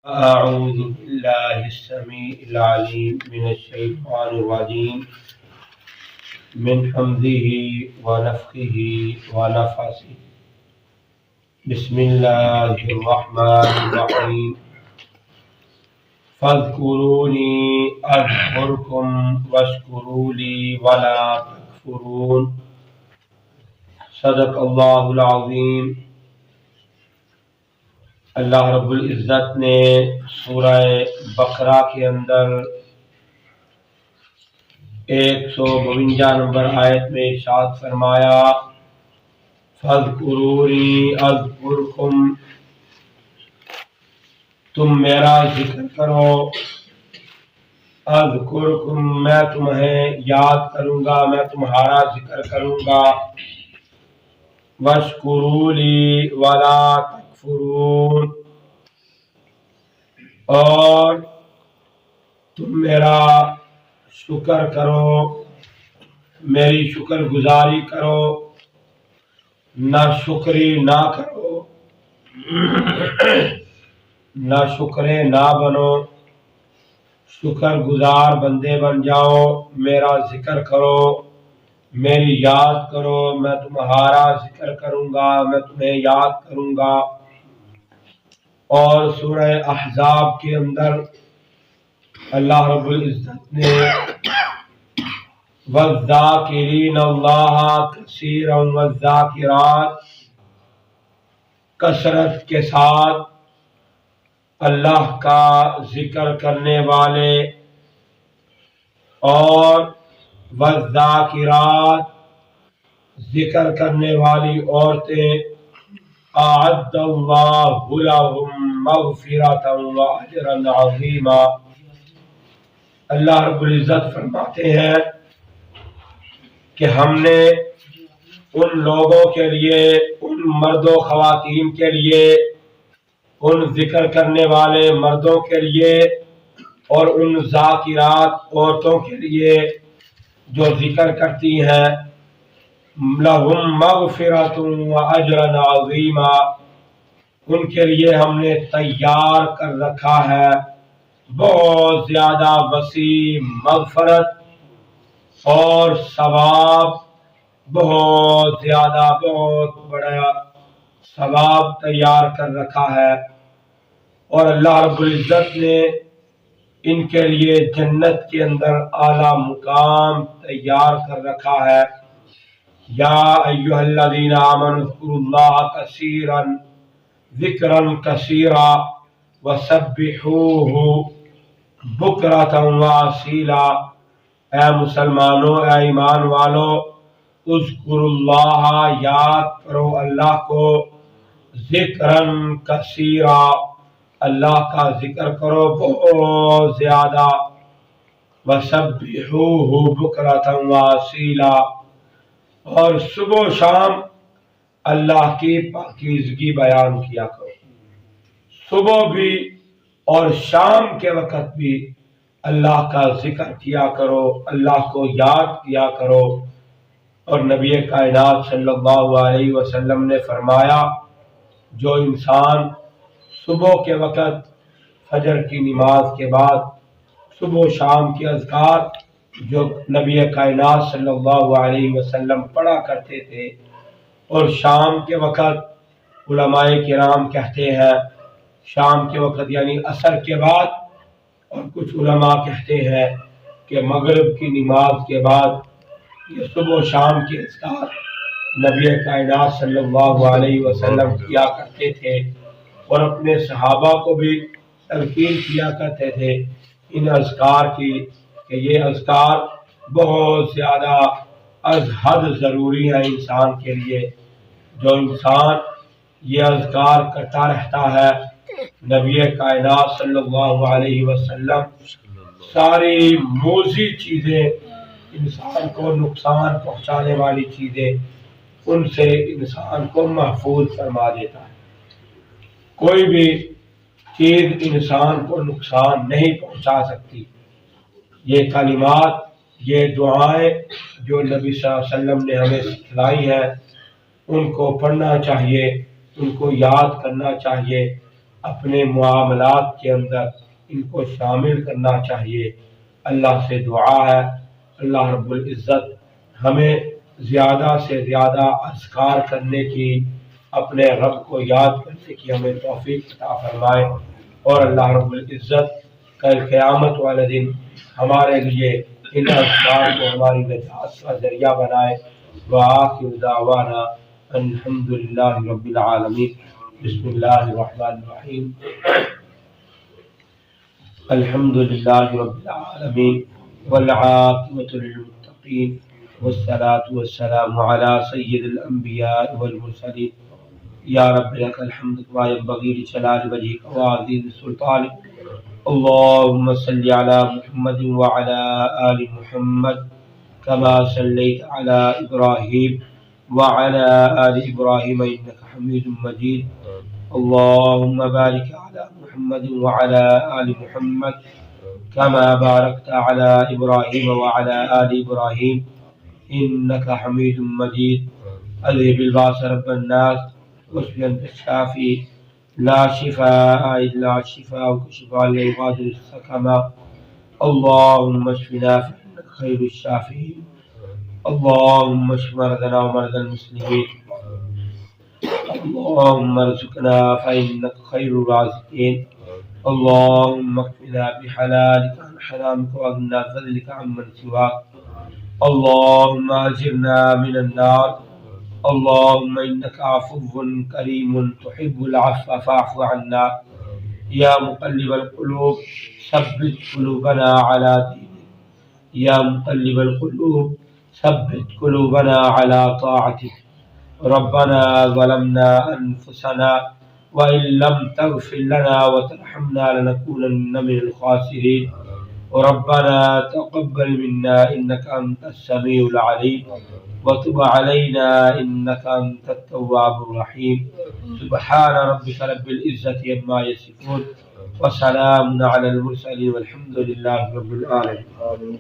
أعوذ بالله السميع العليم من الشيطان الرجيم من حمده ونفخه ونفثه. بسم الله الرحمن الرحيم. فاذكروني أذكركم واشكروا لي ولا تكفرون. صدق الله العظيم. اللہ رب العزت نے سورہ بقرہ کے اندر 152 نمبر آیت میں ارشاد فرمایا فاذکرونی اذکرکم، تم میرا ذکر کرو، اذکرکم میں تمہیں یاد کروں گا، میں تمہارا ذکر کروں گا، واشکروا لی ولا تکفرون، اور تم میرا شکر کرو، میری شکر گزاری کرو، نہ شکری نہ کرو، نہ شکرے نہ بنو، شکر گزار بندے بن جاؤ، میرا ذکر کرو، میری یاد کرو، میں تمہارا ذکر کروں گا، میں تمہیں یاد کروں گا۔ اور سورہ احزاب کے اندر اللہ رب العزت نے وَالذَّاكِرِينَ اللَّهَ كَثِيرًا وَالذَّاكِرَاتِ، کثرت کے ساتھ اللہ کا ذکر کرنے والے، اور والذاکرات ذکر کرنے والی عورتیں، اعد اللہ لہم مغفرۃ واجرا عظیما۔ اللہ رب العزت فرماتے ہیں کہ ہم نے ان لوگوں کے لیے، ان مرد و خواتین کے لیے، ان ذکر کرنے والے مردوں کے لیے اور ان ذاکرات عورتوں کے لیے جو ذکر کرتی ہیں، لہم مغفرۃ واجرا عظیما، ان کے لیے ہم نے تیار کر رکھا ہے بہت زیادہ وسیع مغفرت اور ثواب، بہت زیادہ بہت بڑا ثواب تیار کر رکھا ہے۔ اور اللہ رب العزت نے ان کے لیے جنت کے اندر اعلیٰ مقام تیار کر رکھا ہے۔ یا ایھا الذین آمنوا اذکروا اللہ کثیرا ذکرا کثیرا وسبحوہ بکرۃ واصیلا، اے مسلمانوں، اے ایمان والو، اذکروا اللہ، یاد کرو اللہ کو، ذکرا کثیرا، اللہ کا ذکر کرو بہت زیادہ، وسبحوہ بکرۃ واصیلا، اور صبح و شام اللہ کی پاکیزگی بیان کیا کرو، صبح بھی اور شام کے وقت بھی اللہ کا ذکر کیا کرو، اللہ کو یاد کیا کرو۔ اور نبی کائنات صلی اللہ علیہ وسلم نے فرمایا، جو انسان صبح کے وقت فجر کی نماز کے بعد صبح و شام کے اذکار جو نبی کائنات صلی اللہ علیہ وسلم پڑھا کرتے تھے، اور شام کے وقت علماء کرام کہتے ہیں شام کے وقت یعنی عصر کے بعد، اور کچھ علماء کہتے ہیں کہ مغرب کی نماز کے بعد، یہ صبح و شام کے اذکار نبی کائنات صلی اللہ علیہ وسلم کیا کرتے تھے، اور اپنے صحابہ کو بھی تلقین کیا کرتے تھے ان اذکار کی، کہ یہ اذکار بہت زیادہ از حد ضروری ہے انسان کے لیے۔ جو انسان یہ اذکار کرتا رہتا ہے، نبی کائنات صلی اللہ علیہ وسلم ساری موذی چیزیں، انسان کو نقصان پہنچانے والی چیزیں، ان سے انسان کو محفوظ فرما دیتا ہے۔ کوئی بھی چیز انسان کو نقصان نہیں پہنچا سکتی۔ یہ کلمات، یہ دعائیں جو نبی صلی اللہ علیہ وسلم نے ہمیں سکھلائی ہیں، ان کو پڑھنا چاہیے، ان کو یاد کرنا چاہیے، اپنے معاملات کے اندر ان کو شامل کرنا چاہیے۔ اللہ سے دعا ہے اللہ رب العزت ہمیں زیادہ سے زیادہ اذکار کرنے کی، اپنے رب کو یاد کرنے کی ہمیں توفیق عطا فرمائے، اور اللہ رب العزت کل قیامت والے دن ہمارے لیے ان اذکار کو ہماری نجات کا ذریعہ بنائے۔ وآخر دعوانا الحمد للہ رب العالمین۔ بسم اللہ الرحمن الرحیم۔ الحمد للہ رب العالمین والعاقبۃ للمتقین والصلاة والسلام علی سید الانبیاء والمرسلین۔ یا رب لک الحمد کما ینبغی لجلال وجہک وعظیم سلطانک۔ اللهم صل على محمد وعلى آل محمد كما صليت على إبراهيم وعلى آل إبراهيم إنك حميد مجيد۔ اللهم بارك على محمد وعلى آل محمد كما باركت على إبراهيم وعلى آل إبراهيم إنك حميد مجيد۔ أذهب الباس رب الناس واشف أنت الشافي لا شفاء إلا شفاءك شفاء لا يغادر سقما۔ اللهم اشفنا فإنك خير الشافعين۔ اللهم اشف مرضنا ومرضى المسلمين۔ اللهم ارزقنا فإنك خير الرازقين۔ اللهم اكفنا بحلالك عن حرامك واغننا بفضلك عمن سواك۔ اللهم أجرنا من النار۔ اللهم إنك عفو كريم تحب العفو فاعف عنا۔ يا مقلب القلوب ثبت قلوبنا على دينك۔ يا مقلب القلوب ثبت قلوبنا على طاعتك۔ ربنا ظلمنا أنفسنا وإن لم تغفر لنا وترحمنا لنكونن من الخاسرين۔ ربنا تقبل منا إنك أنت السميع العليم وتب علينا إنك أنت التواب الرحيم۔ سبحان ربك رب العزة عما يصفون وسلام على المرسلين والحمد لله رب العالمين۔